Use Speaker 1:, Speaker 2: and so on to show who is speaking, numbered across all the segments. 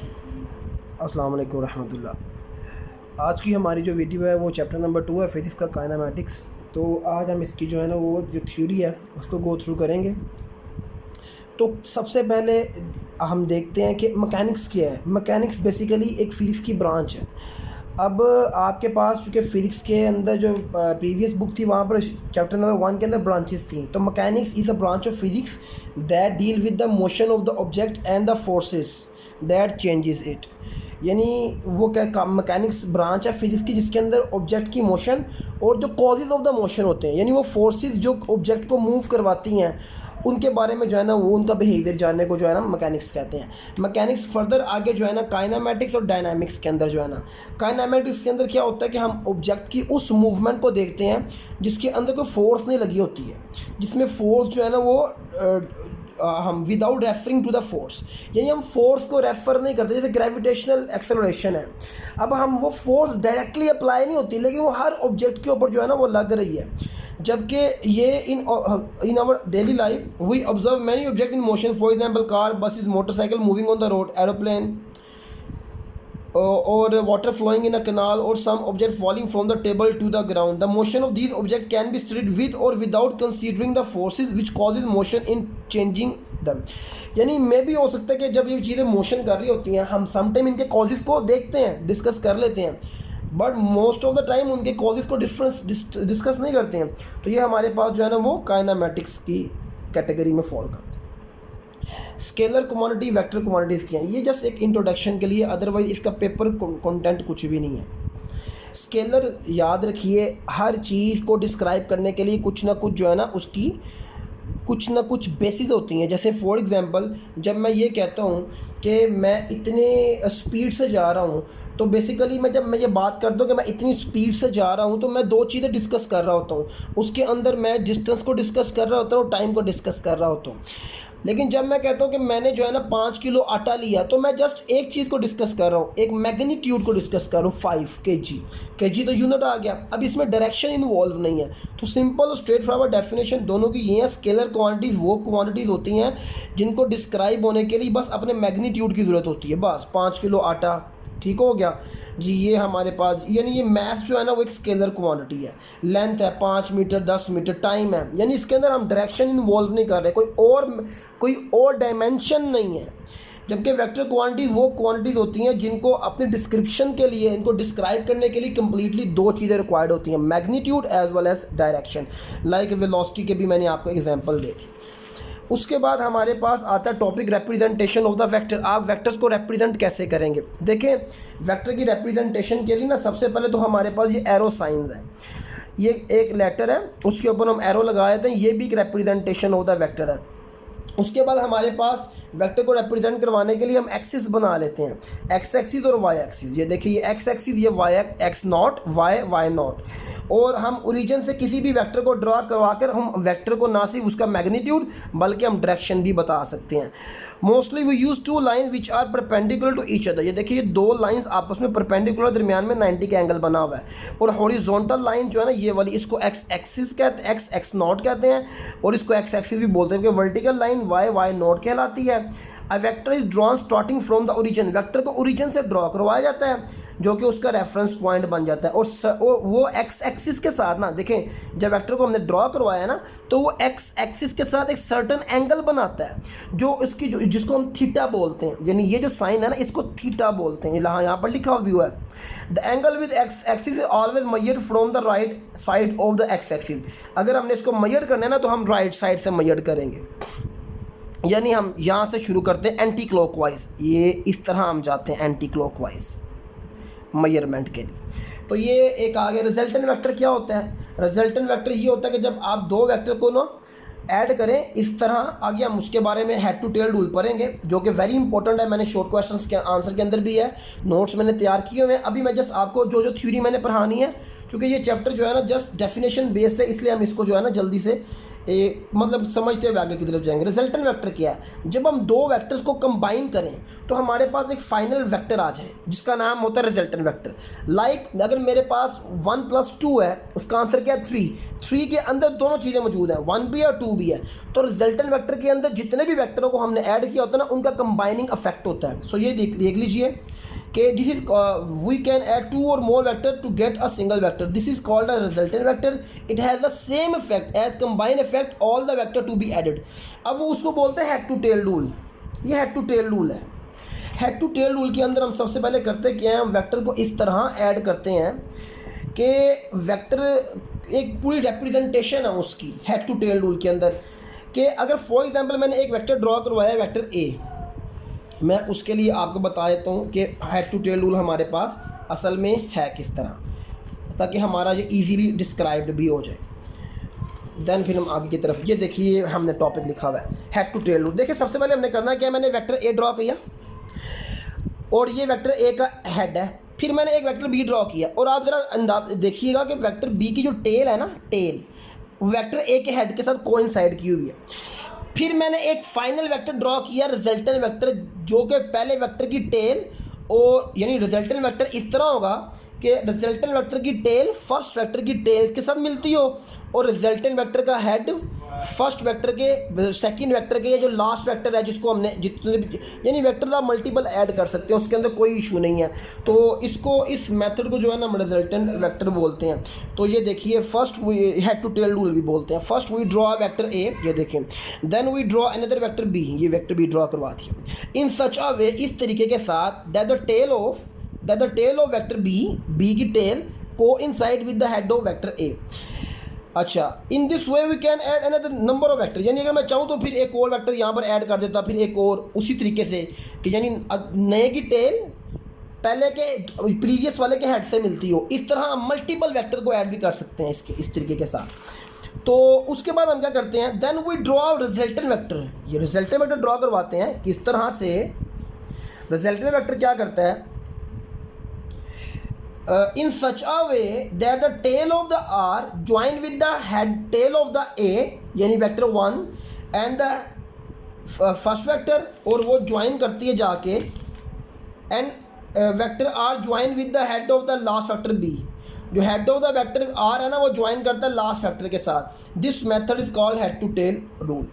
Speaker 1: अस्सलाम वालेकुम रहमतुल्लाह। आज की हमारी जो वीडियो है वो चैप्टर नंबर 2 है, फिज़िक्स का काइनेमैटिक्स। तो आज हम इसकी जो है ना वो जो थ्योरी है उसको गो थ्रू करेंगे। तो सबसे पहले हम देखते हैं कि मैकेनिक्स क्या है। मैकेनिक्स बेसिकली एक फ़िज़िक्स की ब्रांच है। अब आपके पास चूँकि फ़िज़िक्स के अंदर जो प्रीवियस बुक थी वहाँ पर चैप्टर नंबर 1 के अंदर ब्रांचेस थी। तो mechanics is a branch of physics that deal with the motion of the object and the forces that changes it. यानी वो क्या मैकेनिक्स ब्रांच है फिज़िक्स की जिसके अंदर ऑब्जेक्ट की मोशन और जो कॉजेज़ ऑफ द मोशन होते हैं, यानी वो फोर्सेस जो ऑब्जेक्ट को मूव करवाती हैं, उनके बारे में जो है ना वो उनका बिहेवियर जानने को जो है ना मैकेनिक्स कहते हैं। मैकेनिक्स फर्दर आगे जो है ना काइनेमैटिक्स और डायनामिक्स के अंदर जो है ना, काइनेमैटिक्स के अंदर क्या होता है कि हम ऑब्जेक्ट की उस मूवमेंट को देखते हैं जिसके अंदर कोई फोर्स नहीं लगी होती है, जिसमें फोर्स जो है ना वो हम without referring to the force, यानी हम फोर्स को रेफ़र नहीं करते। जैसे ग्रेविटेशनल एक्सेलरेशन है, अब हम वो फोर्स डायरेक्टली अप्लाई नहीं होती लेकिन वो हर ऑब्जेक्ट के ऊपर जो है ना वो लग रही है। जबकि ये in our daily life we observe many object in motion, for example car, buses, motorcycle moving on the road, aeroplane or water flowing in a canal or some object falling from the table to the ground. The motion of these objects can be studied with or without considering the forces which causes motion in changing them. यानी मे भी हो सकता है कि जब ये चीज़ें motion कर रही होती हैं हम समटाइम इनके कॉजेज़ को देखते हैं, डिस्कस कर लेते हैं, but most of the time उनके कॉजेज़ को डिस्कस नहीं करते हैं। तो ये हमारे पास जो है ना वो काइनेमैटिक्स की कैटेगरी में फॉल करते हैं। स्केलर क्वांटिटी, वेक्टर क्वांटिटीज़ क्या है, ये जस्ट एक इंट्रोडक्शन के लिए, अदरवाइज इसका पेपर कंटेंट कुछ भी नहीं है। स्केलर याद रखिए, हर चीज़ को डिस्क्राइब करने के लिए कुछ ना कुछ जो है ना उसकी कुछ ना कुछ बेसिस होती हैं। जैसे फॉर एग्जांपल जब मैं ये कहता हूँ कि मैं इतने स्पीड से जा रहा हूँ, तो बेसिकली जब मैं ये बात करता हूँ कि मैं इतनी स्पीड से जा रहा हूँ तो मैं दो चीज़ें डिस्कस कर रहा होता हूँ। उसके अंदर मैं डिस्टेंस को डिस्कस कर रहा होता हूँ, टाइम को डिस्कस कर रहा होता हूँ। लेकिन जब मैं कहता हूँ कि मैंने जो है ना 5 किलो आटा लिया, तो मैं जस्ट एक चीज़ को डिस्कस कर रहा हूँ, एक मैग्नीट्यूड को डिस्कस कर रहा हूँ, 5 kg। केजी तो यूनिट आ गया, अब इसमें डायरेक्शन इन्वॉल्व नहीं है। तो सिंपल और स्ट्रेट फॉरवर्ड डेफिनेशन दोनों की ये है, स्केलर क्वांटिटीज़ वो क्वांटिटीज़ होती हैं जिनको डिस्क्राइब होने के लिए बस अपने मैग्नीट्यूड की ज़रूरत होती है। बस 5 किलो आटा, ठीक हो गया जी, ये हमारे पास, यानी ये मैथ जो है ना वो एक स्केलर क्वांटिटी है। लेंथ है 5 मीटर, 10 मीटर, टाइम है, यानी इसके अंदर हम डायरेक्शन इन्वॉल्व नहीं कर रहे, कोई और डायमेंशन नहीं है। जबकि वेक्टर क्वांटिटी वो क्वांटिटीज़ होती हैं जिनको अपने डिस्क्रिप्शन के लिए, इनको डिस्क्राइब करने के लिए कंप्लीटली दो चीज़ें रिक्वायर्ड होती हैं, magnitude as well as direction. Like velocity के भी मैंने आपको एग्जांपल दे दी। उसके बाद हमारे पास आता है topic representation of the vector. आप वेक्टर्स को रिप्रेजेंट कैसे करेंगे? देखें, वेक्टर की रिप्रेजेंटेशन के लिए ना सबसे पहले तो हमारे पास ये एरो साइंस है। ये एक लेटर है, उसके ऊपर हम एरो लगा देते हैं, ये भी एक रिप्रेजेंटेशन ऑफ द वेक्टर है। उसके बाद हमारे पास वेक्टर को रिप्रेजेंट करवाने के लिए हम एक्सिस बना लेते हैं, एक्स एक्सिस और वाई एक्सिस। ये देखिए, ये एक्स एक्सिस, ये Y X nought, Y nought. और हम ओरिजिन से किसी भी वेक्टर को ड्रा करवा कर हम वेक्टर को ना सिर्फ उसका मैग्नीट्यूड बल्कि हम डायरेक्शन भी बता सकते हैं। Mostly we use two line which are perpendicular to each other. ये देखिए, ये दो लाइंस आपस में परपेंडिकुलर, दरमियान में 90 का एंगल बना हुआ है। और हॉरिजॉन्टल लाइन जो है ना ये वाली, इसको एक्स एक्सिस कहते हैं, एक्स नॉट कहते हैं, और इसको एक्स एक्सिस भी बोलते हैं। वर्टिकल लाइन वाई नॉट कहलाती है। A vector is drawn starting from the origin. Vector को ओरिजिन से ड्रॉ करवाया जाता है जो कि उसका रेफरेंस पॉइंट बन जाता है। और वो एक्स एक्सिस के साथ ना, देखें, जब वेक्टर को हमने ड्रॉ करवाया ना तो वो एक्स एक्सिस के साथ एक सर्टन एंगल बनाता है जो इसकी जिसको हम थीटा बोलते हैं। यानी ये जो साइन है ना इसको थीटा बोलते हैं। यहाँ पर लिखा हुआ व्यू है, the angle with x axis is always measured from the right side of the x axis. अगर हमने इसको मेजर करना है ना तो हम राइट साइड से मेजर करेंगे। यानी हम यहाँ से शुरू करते हैं एंटी क्लॉकवाइज, ये इस तरह हम जाते हैं एंटी क्लॉकवाइज मेजरमेंट के लिए। तो ये एक आगे रिजल्टेंट वेक्टर क्या होता है? रिजल्टेंट वेक्टर ये होता है कि जब आप दो वेक्टर को ना ऐड करें इस तरह। आगे हम उसके बारे में हेड टू टेल रूल पढ़ेंगे जो कि वेरी इंपॉर्टेंट है। मैंने शॉर्ट क्वेश्चंस के आंसर के अंदर भी है, नोट्स मैंने तैयार किए हुए हैं। अभी मैं जस्ट आपको जो थ्योरी मैंने पढ़ानी है, क्योंकि ये चैप्टर जो है ना जस्ट डेफिनेशन बेस्ड है, इसलिए हम इसको जो है ना जल्दी से मतलब समझते हुए आगे की तरफ जाएंगे। रिजल्टेंट वेक्टर क्या है? जब हम दो वेक्टर्स को कंबाइन करें तो हमारे पास एक फाइनल वेक्टर आ जाए जिसका नाम होता है रिजल्टेंट वेक्टर। लाइक अगर मेरे पास 1 + 2 है, उसका आंसर क्या है 3 के अंदर दोनों चीज़ें मौजूद हैं, 1 भी है 2 भी है। तो रिजल्टेंट वेक्टर के अंदर जितने भी वेक्टरों को हमने ऐड किया होता है ना, उनका कंबाइनिंग इफेक्ट होता है। सो ये देख लीजिए कि this is we can add 2 or more vector to get a single vector, this is called a resultant vector. It has the same effect as combine effect all the vector to be added. अब वो उसको बोलते हैं head to tail rule. ये head to tail rule है। Head to tail rule के अंदर हम सबसे पहले करते क्या है, हम वेक्टर को इस तरह ऐड करते हैं कि वेक्टर एक पूरी रिप्रेजेंटेशन है उसकी हेड टू टेल रूल के अंदर। कि अगर फॉर एग्जांपल मैंने एक वेक्टर ड्रॉ करवाया वेक्टर ए, मैं उसके लिए आपको बता देता हूँ कि हेड टू टेल रूल हमारे पास असल में है किस तरह, ताकि हमारा ये इजीली डिस्क्राइब्ड भी हो जाए। देन फिर हम आगे की तरफ, ये देखिए हमने टॉपिक लिखा हुआ है हेड टू टेल रूल। देखिए सबसे पहले हमने करना क्या, मैंने वेक्टर ए ड्रॉ किया और ये वेक्टर ए का हेड है। फिर मैंने एक वेक्टर बी ड्रॉ किया और आप ज़रा अंदाज देखिएगा कि वेक्टर बी की जो टेल है ना, टेल वेक्टर ए के हेड के साथ कोइंसाइड की हुई है। फिर मैंने एक फाइनल वेक्टर ड्रॉ किया रिजल्टेंट वेक्टर, जो कि पहले वेक्टर की टेल और यानी रिजल्टेंट वेक्टर इस तरह होगा कि रिजल्टेंट वेक्टर की टेल फर्स्ट वेक्टर की टेल के साथ मिलती हो और रिजल्टेंट वेक्टर का हेड फर्स्ट वेक्टर के सेकंड वेक्टर के, जो लास्ट वेक्टर है जिसको हमने जितने यानी वेक्टर का मल्टीपल ऐड कर सकते हैं, उसके अंदर कोई इशू नहीं है। तो इसको इस मेथड को जो है ना हम रिजल्टेंट वेक्टर बोलते हैं। तो ये देखिए first head to tail rule भी बोलते हैं। First we draw vector A, ये देखिए, then we draw another vector B, ये वेक्टर बी ड्रॉ करवा दिया इन सच अ वे, इस तरीके के साथ that the tail of vector B की tail coincide with the head of vector A. अच्छा, in this way we can add another number of vector, यानी अगर मैं चाहूँ तो फिर एक और वेक्टर यहाँ पर ऐड कर देता, फिर एक और उसी तरीके से कि यानी नए की टेल पहले के प्रीवियस वाले के हेड से मिलती हो। इस तरह हम मल्टीपल वेक्टर को ऐड भी कर सकते हैं इसके इस तरीके के साथ। तो उसके बाद हम क्या करते हैं, then we draw resultant vector. ये रिजल्टेंट वेक्टर ड्रॉ करवाते हैं किस तरह से, रिजल्टेंट वेक्टर क्या करता है, in such a way that the tail of the R join with the head tail of the A, यानी vector 1 and the first vector, और वो ज्वाइन करती है जाके and vector R join with the head of the last vector B। जो head of the vector R है ना, वो ज्वाइन करता है लास्ट वेक्टर के साथ। This method is called head to tail rule.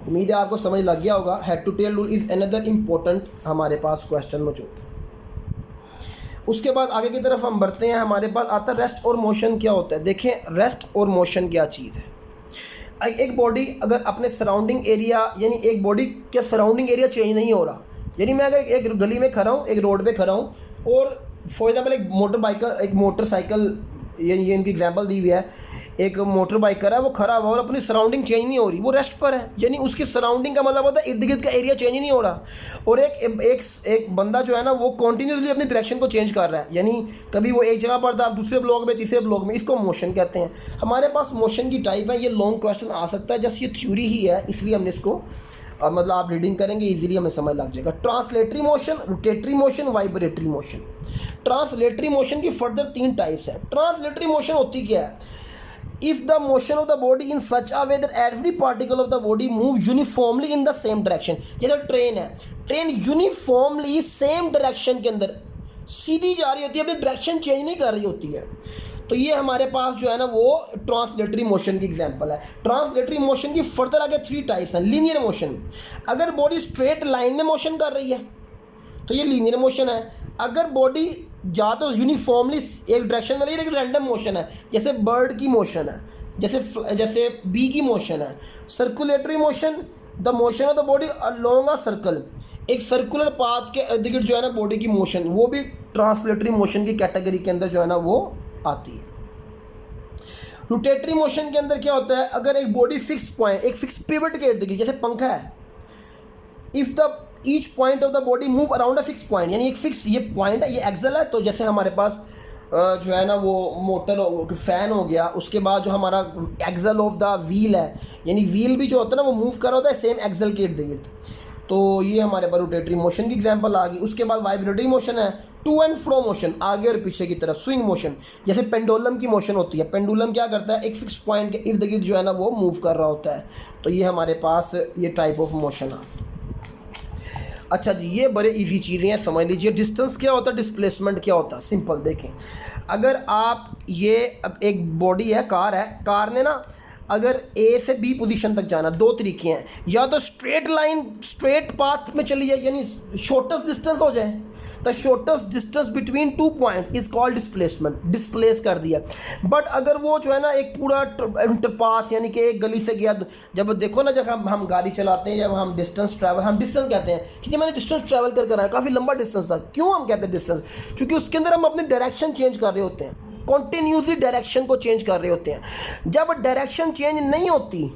Speaker 1: उम्मीद है आपको समझ लग गया होगा। Head to tail rule is another important हमारे पास क्वेश्चन मौजूद। उसके बाद आगे की तरफ हम बढ़ते हैं, हमारे पास आता है रेस्ट और मोशन क्या होता है। देखें रेस्ट और मोशन क्या चीज़ है। एक बॉडी अगर अपने सराउंडिंग एरिया, यानी एक बॉडी के सराउंडिंग एरिया चेंज नहीं हो रहा, यानी मैं अगर एक गली में खड़ा हूँ, एक रोड पे खड़ा हूँ और फॉर एग्जांपल एक मोटरसाइकिल, ये इनकी एग्जांपल दी हुई है, एक मोटर बाइकर है वो खड़ा हुआ और अपनी सराउंडिंग चेंज नहीं हो रही, वो रेस्ट पर है, यानी उसकी सराउंडिंग का मतलब होता है इर्द गिर्द का एरिया चेंज नहीं हो रहा। और एक बंदा जो है ना वो कॉन्टीन्यूसली अपनी डायरेक्शन को चेंज कर रहा है, यानी कभी वो एक जगह पर था, दूसरे ब्लॉक में, तीसरे ब्लॉक में, इसको मोशन कहते हैं। हमारे पास मोशन की टाइप है, ये लॉन्ग क्वेश्चन आ सकता है, जस्ट ये थ्योरी ही है, इसलिए हमने इसको मतलब आप रीडिंग करेंगे इजीली हमें समझ लग जाएगा। Translatory motion, rotatory motion, vibratory motion. Translatory motion की फर्दर 3 टाइप्स है। ट्रांसलेटरी मोशन होती क्या है, if the motion of the body in such a way that every particle of the body moves uniformly in the same direction। जैसे train है, train uniformly same direction के अंदर सीधी जा रही होती है, अपनी डायरेक्शन चेंज नहीं कर रही होती है। तो ये हमारे पास जो है ना वो ट्रांसलेटरी मोशन की एग्जांपल है। ट्रांसलेटरी मोशन की फर्दर आगे 3 टाइप्स हैं। लीनियर मोशन, अगर बॉडी स्ट्रेट लाइन में मोशन कर रही है तो ये लीनियर मोशन है। अगर बॉडी जा तो यूनिफॉर्मली एक डायरेक्शन में, लेकिन रैंडम मोशन है, जैसे बर्ड की मोशन है, जैसे बी की मोशन है। Circulatory motion, the motion of the body along a circle, एक सर्कुलर पाथ के इर्द गिर्द जो है ना बॉडी की मोशन, वो भी ट्रांसलेटरी मोशन की कैटेगरी के अंदर जो है ना वो आती है। रोटेटरी मोशन के अंदर क्या होता है, अगर एक बॉडी फिक्स पॉइंट, एक फिक्स पिवट के इर्द गिर्द, जैसे पंखा है, if the each point of the body move around a fix point, यानी एक फिक्स ये पॉइंट है, ये एक्सल है, तो जैसे हमारे पास जो है ना वो मोटर फैन हो गया, उसके बाद जो हमारा एक्सल ऑफ द व्हील है, यानी व्हील भी जो होता है ना वो मूव कर रहा होता है सेम एक्सल के इर्द गिर्द। तो ये हमारे पास रोटेटरी मोशन की एग्जांपल आ गई। उसके बाद वाइब्रेटरी मोशन है, टू एंड फ्रो मोशन, आगे और पीछे की तरफ, स्विंग मोशन, जैसे पेंडुलम की मोशन होती है। पेंडुलम क्या करता है, एक फिक्स पॉइंट के इर्द गिर्द जो है ना वो मूव कर रहा होता है। तो ये हमारे पास ये टाइप ऑफ मोशन है। अच्छा जी, ये बड़े इजी चीज़ें हैं, समझ लीजिए। डिस्टेंस क्या होता है, डिस्प्लेसमेंट क्या होता है, सिंपल देखें। अगर आप ये अब एक बॉडी है, कार है, कार ने ना अगर ए से बी पोजीशन तक जाना, दो तरीके हैं, या तो स्ट्रेट लाइन स्ट्रेट पाथ में चली जाए यानी शॉर्टेस्ट डिस्टेंस हो जाए। The shortest distance between two points is called displacement, displace कर दिया। बट अगर वो जो है ना एक पूरा पाथ यानी कि एक गली से गया, जब देखो ना जब हम गाड़ी चलाते हैं, जब हम डिस्टेंस ट्रैवल, हम डिस्टेंस कहते हैं कि मैंने डिस्टेंस ट्रैवल कर आया, काफ़ी लंबा डिस्टेंस था। क्यों हम कहते हैं डिस्टेंस, क्योंकि उसके अंदर हम अपनी डायरेक्शन चेंज कर रहे होते हैं, कॉन्टिन्यूसली डायरेक्शन को चेंज कर रहे होते हैं। जब डायरेक्शन चेंज नहीं होती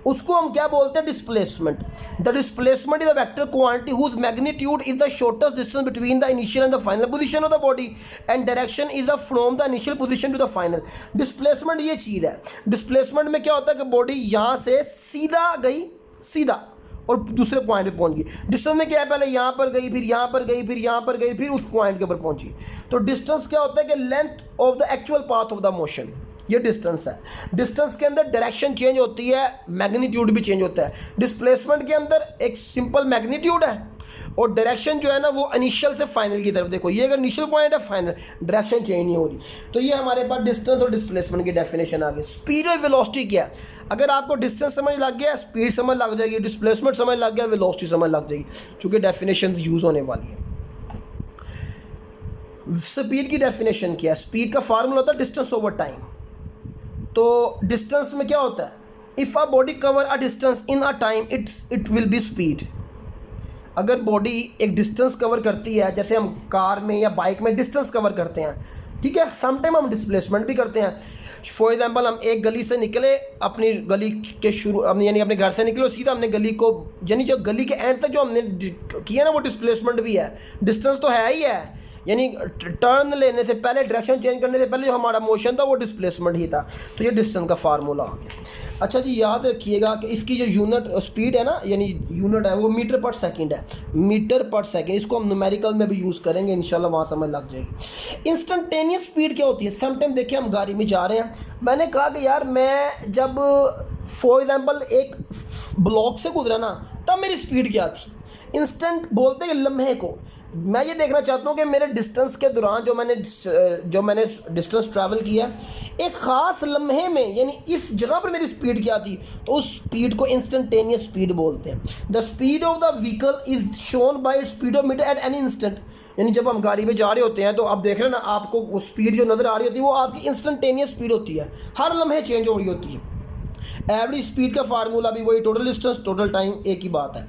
Speaker 1: उसको हम क्या बोलते हैं, displacement. The displacement is a vector quantity whose magnitude is the shortest distance between the initial and the final position of the body and direction is the from the initial position to the final. Displacement ये चीज़ है। Displacement में क्या होता है कि body यहाँ से सीधा गई, सीधा, और दूसरे पॉइंट पे पहुंच गई। डिस्टेंस में क्या है, पहले यहाँ पर गई, फिर यहाँ पर गई, फिर यहाँ पर गई, फिर उस पॉइंट के ऊपर पहुंची। तो डिस्टेंस क्या होता है कि length of the actual path of the motion, ये डिस्टेंस है। डिस्टेंस के अंदर डायरेक्शन चेंज होती है, मैग्नीट्यूड भी चेंज होता है। डिस्प्लेसमेंट के अंदर एक सिंपल मैग्नीट्यूड है और डायरेक्शन जो है ना वो इनिशियल से फाइनल की तरफ। देखो ये अगर इनिशियल पॉइंट है, फाइनल डायरेक्शन चेंज नहीं हो रही। तो ये हमारे पास डिस्टेंस और डिस्प्लेसमेंट की डेफिनेशन आ गई। स्पीड और वेलोसिटी क्या है, अगर आपको डिस्टेंस समझ लग गया, स्पीड समझ लग जाएगी, डिस्प्लेसमेंट समझ लग गया, वेलोसिटी समझ लग जाएगी, क्योंकि डेफिनेशन यूज़ होने वाली है। स्पीड की डेफिनेशन क्या है, स्पीड का फार्मूला होता है डिस्टेंस ओवर टाइम। तो डिस्टेंस में क्या होता है, if a body cover a distance in a time it will be speed. अगर बॉडी एक डिस्टेंस कवर करती है, जैसे हम कार में या बाइक में डिस्टेंस कवर करते हैं, ठीक है, समटाइम हम डिस्प्लेसमेंट भी करते हैं। फॉर एग्जांपल हम एक गली से निकले, अपनी गली के शुरू यानी अपने घर से निकले और सीधा हमने गली को, यानी जो गली के एंड तक जो हमने किया ना वो डिस्प्लेसमेंट भी है। डिस्टेंस तो है ही है, यानी टर्न लेने से पहले, डायरेक्शन चेंज करने से पहले जो हमारा मोशन था वो डिस्प्लेसमेंट ही था। तो ये डिस्टेंस का फार्मूला आ गया। अच्छा जी, याद रखिएगा कि इसकी जो यूनिट स्पीड है ना, यानी यूनिट है वो मीटर पर सेकंड है, मीटर पर सेकंड। इसको हम न्यूमेरिकल में भी यूज़ करेंगे इंशाल्लाह, वहाँ समझ लग जाएगी। इंस्टेंटेनियस स्पीड क्या होती है, समटाइम देखिए हम गाड़ी में जा रहे हैं, मैंने कहा कि यार मैं जब फॉर एग्जांपल एक ब्लॉक से गुजरा ना तब मेरी स्पीड क्या थी। इंस्टेंट बोलते हैं लम्हे को। मैं ये देखना चाहता हूँ कि मेरे डिस्टेंस के दौरान जो मैंने डिस्टेंस ट्रैवल किया, एक ख़ास लम्हे में, यानी इस जगह पर मेरी स्पीड क्या थी, तो उस स्पीड को इंस्टेंटेनियस स्पीड बोलते हैं। The speed of the vehicle is shown by speedometer at any instant. यानी जब हम गाड़ी में जा रहे होते हैं तो आप देख रहे हैं ना, आपको वो स्पीड जो नज़र आ रही होती है वो आपकी इंस्टेंटेनियस स्पीड होती है, हर लम्हे चेंज हो रही होती है। एवरेज स्पीड का फार्मूला भी वही, टोटल डिस्टेंस टोटल टाइम, एक ही बात है।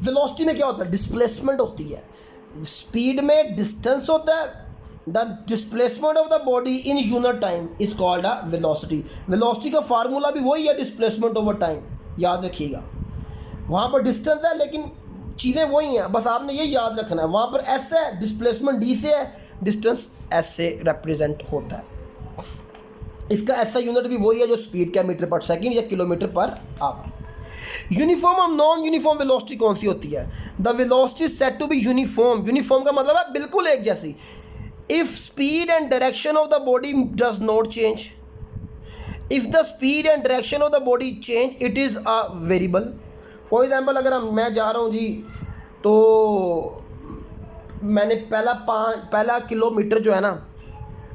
Speaker 1: वेलोसिटी में क्या होता है, डिस्प्लेसमेंट होती है। स्पीड में डिस्टेंस होता है, the displacement of the body in unit time is called a velocity. Velocity का फार्मूला भी वही है, डिस्प्लेसमेंट ओवर टाइम, याद रखिएगा। वहाँ पर डिस्टेंस है लेकिन चीज़ें वही हैं, बस आपने ये याद रखना है। वहाँ पर एस है, डिस्प्लेसमेंट डी से है, डिस्टेंस एस से रिप्रेजेंट होता है। इसका ऐसा यूनिट भी वही है जो स्पीड का, मीटर पर सेकेंड या किलोमीटर पर आवर। यूनिफॉर्म और नॉन यूनिफॉर्म वेलोसिटी कौन सी होती है, the velocity set to be uniform. Uniform का मतलब है बिल्कुल एक जैसी। If speed and direction of the body does not change, if the speed and direction of the body change it is a variable. For example अगर मैं जा रहा हूँ जी, तो मैंने पहला किलोमीटर जो है ना,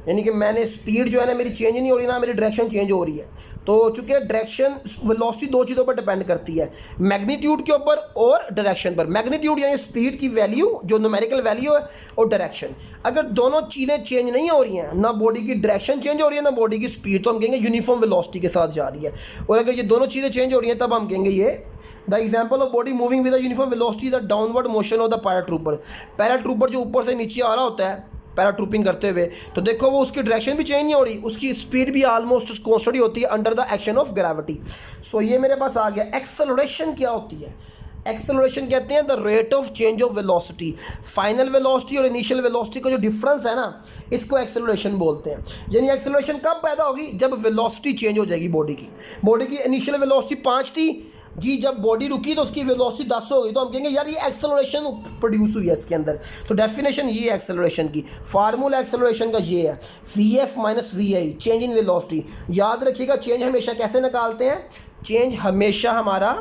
Speaker 1: यानी कि मैंने स्पीड जो है ना मेरी चेंज नहीं हो रही ना, मेरी डायरेक्शन चेंज हो रही है। तो चूँकि डायरेक्शन वेलोसिटी दो चीज़ों पर डिपेंड करती है, मैग्नीट्यूड के ऊपर और डायरेक्शन पर। मैग्नीट्यूड यानी स्पीड की वैल्यू जो न्यूमेरिकल वैल्यू है, और डायरेक्शन। अगर दोनों चीज़ें चेंज नहीं हो रही हैं, ना बॉडी की डायरेक्शन चेंज हो रही है ना बॉडी की स्पीड, तो हम कहेंगे यूनिफॉर्म वेलोसिटी के साथ जा रही है। और अगर ये दोनों चीज़ें चेंज हो रही हैं तब हम कहेंगे ये the example of body moving with the uniform velocity the downward motion of the paratrooper. Paratrooper जो ऊपर से नीचे आ रहा होता है पैराट्रूपिंग करते हुए, तो देखो वो उसकी डायरेक्शन भी चेंज नहीं हो रही, उसकी स्पीड भी ऑलमोस्ट कॉन्स्टेंट ही होती है under the action of gravity. So ये मेरे पास आ गया। एक्सेलरेशन क्या होती है, एक्सेलरेशन कहते हैं the rate of change of velocity. Final velocity और इनिशियल वेलोसिटी का जो डिफरेंस है ना, इसको एक्सेलरेशन बोलते हैं। यानी एक्सेलरेशन कब पैदा होगी, जब वेलोसिटी चेंज हो जाएगी बॉडी की। बॉडी की इनिशियल वेलोसिटी 5 थी, जी जब बॉडी रुकी तो उसकी वेलोसिटी 10 हो गई, तो हम कहेंगे यार ये एक्सेलरेशन प्रोड्यूस हुई है इसके अंदर। तो डेफिनेशन ये है एक्सेलरेशन की, फार्मूला एक्सेलरेशन का ये है V F minus we I, change in velocity. याद रखिएगा चेंज हमेशा कैसे निकालते हैं, चेंज हमेशा हमारा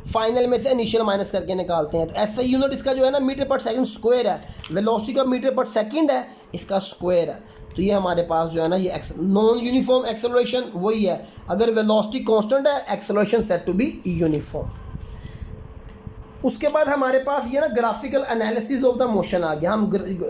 Speaker 1: फाइनल में से इनिशियल माइनस करके निकालते हैं। तो ऐसा यूनिट इसका जो है ना मीटर पर सेकंड स्क्वायर है, वेलोसिटी का मीटर पर सेकंड है, इसका स्क्वायर है। तो ये हमारे पास जो है ना ये नॉन यूनिफॉर्म एक्सेलरेशन वही है, अगर वेलोसिटी कांस्टेंट है acceleration set to be uniform. उसके बाद हमारे पास ये ना graphical analysis of the motion आ गया। हम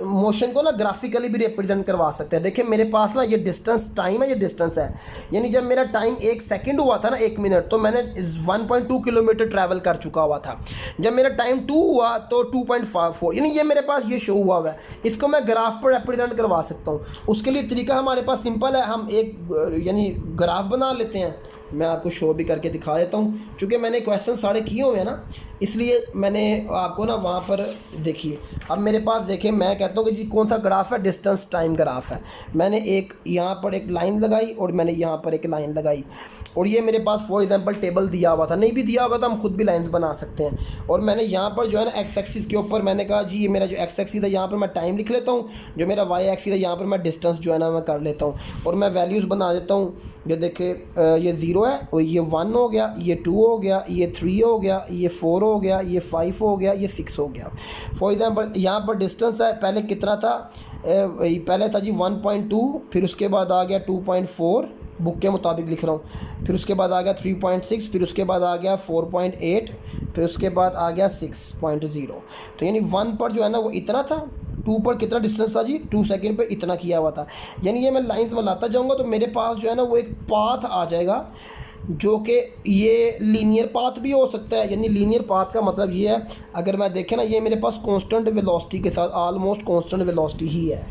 Speaker 1: मोशन को ना ग्राफिकली भी रिप्रेजेंट करवा सकते हैं। देखिए मेरे पास ना ये डिस्टेंस टाइम है, ये डिस्टेंस है, यानी जब मेरा टाइम 1 सेकंड हुआ था ना 1 मिनट, तो मैंने 1.2 किलोमीटर ट्रैवल कर चुका हुआ था। जब मेरा टाइम 2 हुआ तो 2.4, यानी ये मेरे पास ये शो हुआ है। इसको मैं ग्राफ पर रिप्रेजेंट करवा सकता हूँ। उसके लिए तरीका हमारे पास सिंपल है, हम एक यानी ग्राफ बना लेते हैं। मैं आपको शो भी करके दिखा देता हूँ, चूँकि मैंने क्वेश्चन सारे किए हुए हैं ना, इसलिए मैंने आपको ना वहाँ पर देखिए। अब मेरे पास देखिए मैं कहता हूँ कि जी कौन सा ग्राफ है, डिस्टेंस टाइम ग्राफ है। मैंने एक यहाँ पर एक लाइन लगाई और मैंने यहाँ पर एक लाइन लगाई, और ये मेरे पास फॉर एग्जांपल टेबल दिया हुआ था, नहीं भी दिया होगा तो हम खुद भी लाइंस बना सकते हैं। और मैंने यहाँ पर जो है ना एक्स एक्सिस के ऊपर मैंने कहा जी ये मेरा जो एक्स एक्सिस है यहाँ पर मैं टाइम लिख लेता हूँ, जो मेरा वाई एक्सिस है यहाँ पर मैं डिस्टेंस जो है ना मैं कर लेता हूँ, और मैं वैल्यूज़ बना देता हूँ। ये देखिए ये 0 है, और ये 1 हो गया, ये 2 हो गया, ये 3 हो गया, ये 4 हो गया, ये 5 हो गया, ये 6 हो गया। फॉर एग्जांपल यहाँ पर डिस्टेंस है, पहले कितना था, पहले था जी 1.2, फिर उसके बाद आ गया 2.4, बुक के मुताबिक लिख रहा हूँ, फिर उसके बाद आ गया 3.6, फिर उसके बाद आ गया 4.8, फिर उसके बाद आ गया 6.0। तो यानी 1 पर जो है ना वो इतना था, 2 पर कितना डिस्टेंस था जी 2 सेकंड पर इतना किया हुआ था। यानी ये मैं लाइंस बनाता जाऊँगा तो मेरे पास जो है ना वो एक पाथ आ जाएगा, जो कि ये लीनियर पाथ भी हो सकता है। यानी लीनियर पाथ का मतलब ये है, अगर मैं देखें ना ये मेरे पास कांस्टेंट वेलोसिटी के साथ ऑलमोस्ट कांस्टेंट वेलोसिटी ही है,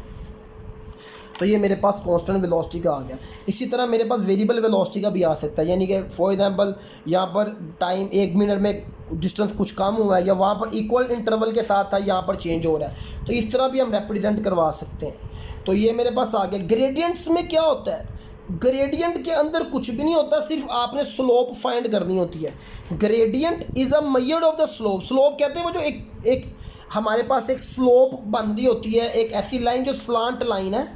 Speaker 1: तो ये मेरे पास कांस्टेंट वेलोसिटी का आ गया। इसी तरह मेरे पास वेरिएबल वेलोसिटी का भी आ सकता है, यानी कि फॉर एग्जांपल यहाँ पर टाइम 1 मिनट में डिस्टेंस कुछ कम हुआ है, या वहाँ पर इक्वल इंटरवल के साथ था यहाँ पर चेंज हो रहा है, तो इस तरह भी हम रिप्रेजेंट करवा सकते हैं। तो ये मेरे पास आ गया। ग्रेडियंट्स में क्या होता है, ग्रेडियंट के अंदर कुछ भी नहीं होता, सिर्फ आपने स्लोप फाइंड करनी होती है। Gradient is a measure of the slope. Slope कहते हैं वो जो एक हमारे पास एक स्लोप बन रही होती है, एक ऐसी लाइन जो स्लांट लाइन है,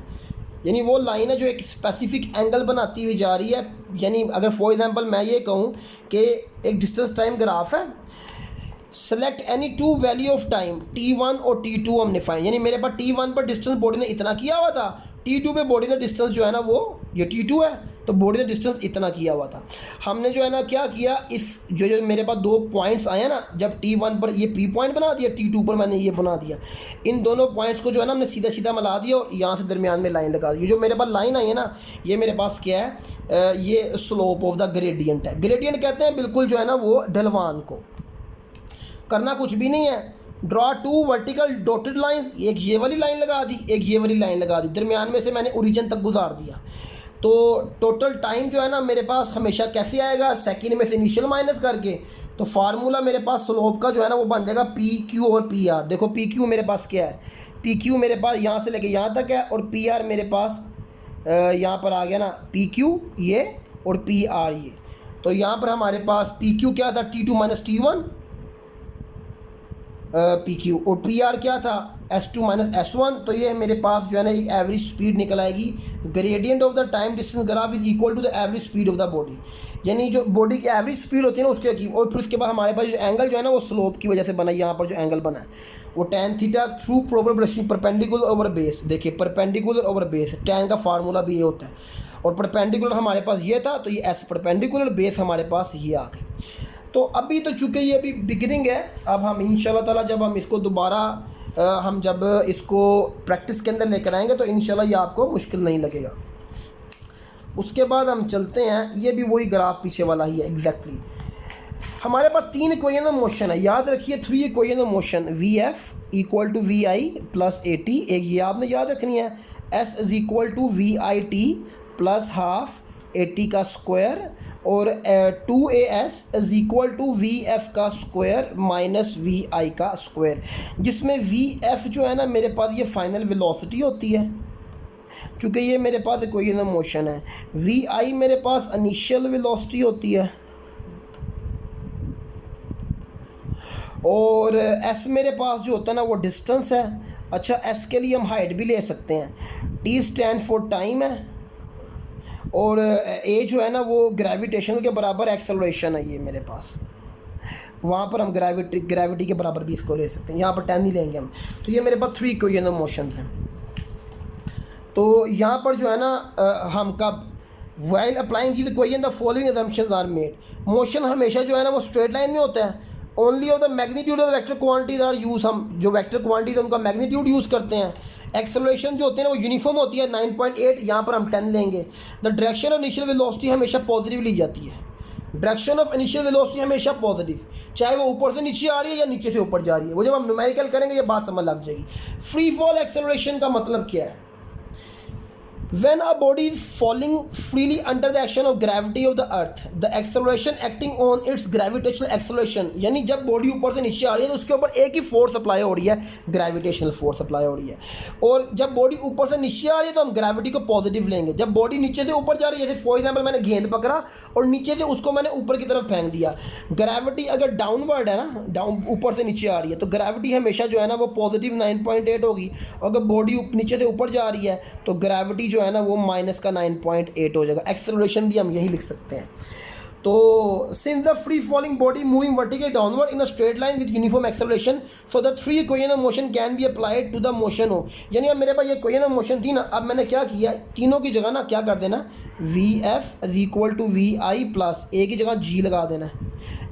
Speaker 1: यानी वो लाइन है जो एक स्पेसिफिक एंगल बनाती हुई जा रही है। यानी अगर फॉर एग्जांपल मैं ये कहूँ कि एक डिस्टेंस टाइम ग्राफ है, select any 2 value of time t1 और t2 हमने फाइंड, यानी मेरे पास t1 पर डिस्टेंस बॉडी ने इतना किया हुआ था, t2 पे बॉडी ने डिस्टेंस जो है ना वो ये t2 है, तो बॉडी ने डिस्टेंस इतना किया हुआ था। हमने जो है ना क्या किया, इस जो मेरे पास 2 पॉइंट्स आए ना, जब t1 पर ये p पॉइंट बना दिया, t2 पर मैंने ये बना दिया, इन दोनों पॉइंट्स को जो है ना हमने सीधा सीधा मिला दिया और यहाँ से दरमियान में लाइन लगा दी। जो मेरे पास लाइन आई है ना, ये मेरे पास क्या है, ये स्लोप ऑफ द ग्रेडियंट है। ग्रेडियंट कहते हैं बिल्कुल जो है ना वो ढलवान को, करना कुछ भी नहीं है। ड्रॉ 2 वर्टिकल डॉटेड लाइंस, एक ये वाली लाइन लगा दी, एक ये वाली लाइन लगा दी, दरमियान में से मैंने ओरिजिन तक गुजार दिया। तो टोटल टाइम जो है ना मेरे पास हमेशा कैसे आएगा, सेकंड में से इनिशियल माइनस करके। तो फार्मूला मेरे पास स्लोप का जो है ना वो बन जाएगा पी क्यू और पी आर। देखो पी क्यू मेरे पास क्या है, पी क्यू मेरे पास यहाँ से लेके यहाँ तक है, और पी आर मेरे पास यहाँ पर आ गया ना, पी क्यू ये और पी आर ये। तो यहाँ पर हमारे पास पी क्यू क्या था, T2 minus T1 P Q, और पी आर क्या था, S2 माइनस S1। तो ये मेरे पास जो है ना एक एवरेज स्पीड निकल आएगी। Gradient of the time distance graph is equal to the average speed of the body, यानी जो बॉडी की एवरेज स्पीड होती है ना उसके की। और फिर उसके बाद हमारे पास जो एंगल जो है ना वो स्लोप की वजह से बना, यहाँ पर जो एंगल बना है वो tan theta through proper brushing perpendicular over base. देखिए परपेंडिकुलर ओवर बेस, tan का फार्मूला भी ये होता है, और परपेंडिकुलर हमारे पास ये था, तो ये S परपेंडिकुलर, बेस हमारे पास ये आ गए। तो अभी तो चूँकि ये अभी बिगिनिंग है, अब हम इंशाल्लाह ताला जब हम इसको दोबारा हम जब इसको प्रैक्टिस के अंदर लेकर आएंगे तो इंशाल्लाह ये आपको मुश्किल नहीं लगेगा। उसके बाद हम चलते हैं, ये भी वही ग्राफ पीछे वाला ही है एग्जैक्टली। हमारे पास 3 इक्वेशन ऑफ मोशन है, याद रखिए 3 equation of motion, V F equal to we I plus A T, एक ये आपने याद रखनी है, S is equal to we I T plus half A T का स्क्वायर, और 2AS is equal to V F का स्क्वायर माइनस वी आई का स्क्वायर, जिसमें वी एफ जो है ना मेरे पास ये फाइनल वेलोसिटी होती है, चूँकि ये मेरे पास इक्वेशन ऑफ मोशन है। वी आई मेरे पास इनिशियल वेलोसिटी होती है, और एस मेरे पास जो होता है ना वो डिस्टेंस है। अच्छा, एस के लिए हम हाइट भी ले सकते हैं। टी स्टैंड फॉर टाइम है, और ए जो है ना वो ग्रेविटेशन के बराबर एक्सेलरेशन है ये मेरे पास। वहाँ पर हम ग्रेविटी के बराबर भी इसको ले सकते हैं, यहाँ पर 10 ही लेंगे हम। तो ये मेरे पास 3 इक्वेशन ऑफ मोशंस हैं। तो यहाँ पर जो है ना हम कब while applying the equation the following assumptions are made. Motion हमेशा जो है ना वो स्ट्रेट लाइन में होता है। Only of the magnitude of the vector quantities are use, हम जो वेक्टर क्वांटिटीज उनका मैग्नीट्यूड यूज़ करते हैं। एक्सेलरेशन जो होती है ना वो यूनिफॉर्म होती है 9.8, यहाँ पर हम 10 लेंगे। The direction of initial velocity हमेशा पॉजिटिव ली जाती है। डायरेक्शन ऑफ इनिशियल वेलोसिटी हमेशा पॉजिटिव, चाहे वो ऊपर से नीचे आ रही है या नीचे से ऊपर जा रही है। वो जब हम न्यूमेरिकल करेंगे ये बात समझ लग जाएगी। फ्री फॉल एक्सेलरेशन का मतलब क्या है? When a body is falling freely under the action of gravity of the earth, the acceleration acting on its gravitational acceleration, यानी जब बॉडी ऊपर से नीचे आ रही है तो उसके ऊपर एक ही फोर्स अप्लाई हो रही है, ग्रेविटेशनल फोर्स अप्लाई हो रही है। और जब बॉडी ऊपर से नीचे आ रही है तो हम ग्रेविटी को पॉजिटिव लेंगे। जब बॉडी नीचे से ऊपर जा रही है, जैसे फॉर एग्जाम्पल मैंने गेंद पकड़ा और नीचे से उसको मैंने ऊपर की तरफ फेंक दिया, ग्रेविटी अगर डाउनवर्ड है ना, डाउन ऊपर से नीचे आ रही है, तो ग्रेविटी हमेशा जो है ना वो पॉजिटिव 9.8 होगी। अगर बॉडी नीचे से ऊपर जा रही है तो ग्रेविटी जो है ना वो माइनस का 9.8 हो जाएगा। एक्सेलरेशन भी हम यही लिख सकते हैं। तो since the free falling body moving vertically downward in a straight line with uniform acceleration, so the 3 equation of motion can be applied to the motion हो। यानी अब मेरे पास ये इक्वेशन ऑफ मोशन थी ना, अब मैंने क्या किया, तीनों की जगह ना क्या कर देना, v f is equal to we I plus a की जगह जी लगा देना,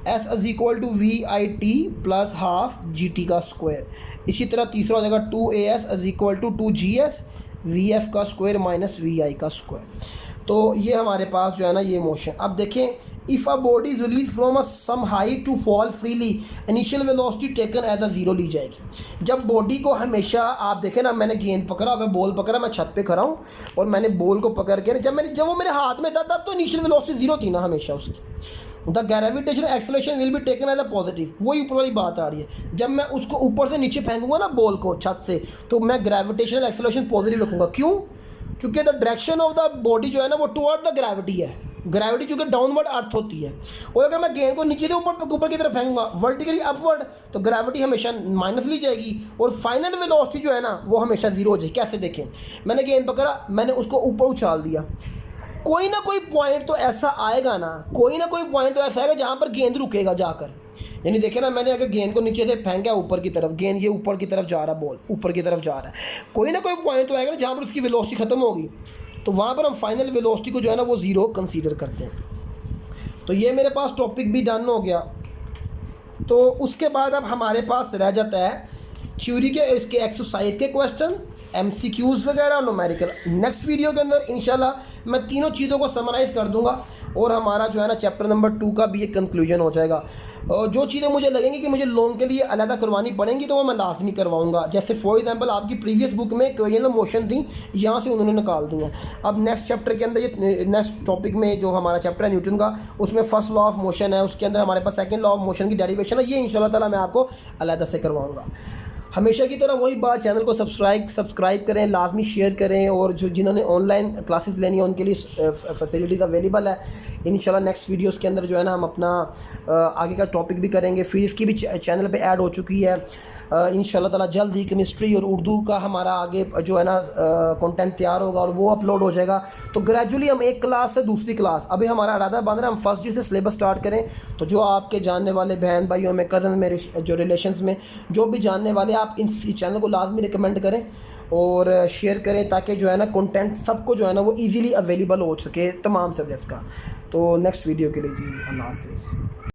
Speaker 1: s is equal to we I T plus half g t का स्क्वायर। इसी तरह तीसरा हो जाएगा 2 a s is equal to 2 g s v F का स्क्वायर माइनस वी आई का स्क्वायर। तो ये हमारे पास जो है ना ये मोशन। अब देखें, if a body is release from a some height to fall freely, initial velocity taken as a zero ली जाएगी। जब बॉडी को हमेशा आप देखें ना, मैंने गेंद पकड़ा, मैं बॉल पकड़ा, मैं छत पे खड़ा हूँ और मैंने बॉल को पकड़ के जब वो मेरे हाथ में था तब तो इनिशियल वेलोसिटी जीरो थी ना हमेशा उसकी। The gravitational acceleration will be taken as a positive, वही ऊपर वाली बात आ रही है। जब मैं उसको ऊपर से नीचे फेंकूंगा ना बॉल को छत से, तो मैं ग्रेविटेशनल एक्सेलरेशन पॉजिटिव रखूंगा। क्यों? क्योंकि the direction of the body जो है ना वो टुवर्ड द ग्रेविटी है। ग्रेविटी चूँकि डाउनवर्ड अर्थ होती है, और अगर मैं गेंद को नीचे से ऊपर की तरफ फेंकूंगा वर्टिकली अपवर्ड, तो ग्रेविटी हमेशा माइनस ली जाएगी और फाइनल वेलोसिटी जो है ना वो हमेशा जीरो हो जाएगी। कैसे देखें, मैंने गेंद पकड़ा, मैंने उसको ऊपर उछाल दिया, कोई ना कोई पॉइंट तो ऐसा आएगा ना, कोई ना कोई पॉइंट तो ऐसा आएगा जहाँ पर गेंद रुकेगा जाकर। यानी देखे ना, मैंने अगर गेंद को नीचे से फेंका ऊपर की तरफ, गेंद ये ऊपर की तरफ जा रहा है, बॉल ऊपर की तरफ जा रहा है, कोई ना कोई पॉइंट तो आएगा ना जहाँ पर उसकी वेलोसिटी ख़त्म होगी, तो वहाँ पर हम फाइनल वेलोसिटी को जो है ना वो ज़ीरो कंसीडर करते हैं। तो ये मेरे पास टॉपिक भी डन हो गया। तो उसके बाद अब हमारे पास रह जाता है थ्योरी के, इसके एक्सरसाइज के क्वेश्चन, MCQs वगैरह और न्यूमेरिकल। नेक्स्ट वीडियो के अंदर इंशाल्लाह मैं तीनों चीज़ों को समराइज़ कर दूंगा और हमारा जो है ना चैप्टर नंबर 2 का भी एक कंक्लूजन हो जाएगा। और जो चीज़ें मुझे लगेंगी कि मुझे लोन के लिए अलग करवानी पड़ेंगी तो वो मैं लाजमी करवाऊंगा। जैसे फॉर एग्जांपल आपकी प्रीवियस बुक में कोई मोशन थी, यहाँ से उन्होंने निकाल दी हैं। अब नेक्स्ट चैप्टर के अंदर, ये नेक्स्ट टॉपिक में जो हमारा चैप्टर है न्यूटन का, उसमें फर्स्ट लॉ ऑफ मोशन है, उसके अंदर हमारे पास सेकेंड लॉ ऑफ मोशन की डेरिवेशन है। ये इंशाल्लाह ताला मैं आपको अलग से करवाऊँगा। हमेशा की तरह वही बात, चैनल को सब्सक्राइब करें, लाजमी शेयर करें, और जो जिन्होंने ऑनलाइन क्लासेस लेनी है उनके लिए फैसिलिटीज़ अवेलेबल है। इंशाल्लाह नेक्स्ट वीडियोस के अंदर जो है ना हम अपना आगे का टॉपिक भी करेंगे। फिज़िक्स की भी चैनल पे ऐड हो चुकी है। इंशाल्लाह ताला जल्द ही केमिस्ट्री और उर्दू का हमारा आगे जो है ना कंटेंट तैयार होगा और वो अपलोड हो जाएगा। तो ग्रेजुअली हम एक क्लास से दूसरी क्लास, अभी हमारा इरादा बन रहा है हम फर्स्ट ईयर से सिलेबस स्टार्ट करें। तो जो आपके जानने वाले बहन भाइयों में, कज़न मेरे जो रिलेशंस में जो भी जानने वाले, आप इस चैनल को लाजमी रिकमेंड करें और शेयर करें, ताकि जो है ना कंटेंट सबको जो है ना वो ईज़िली अवेलेबल हो सके तमाम सब्जेक्ट्स का। तो नेक्स्ट वीडियो के लिए जी अल्लाह हाफिज़।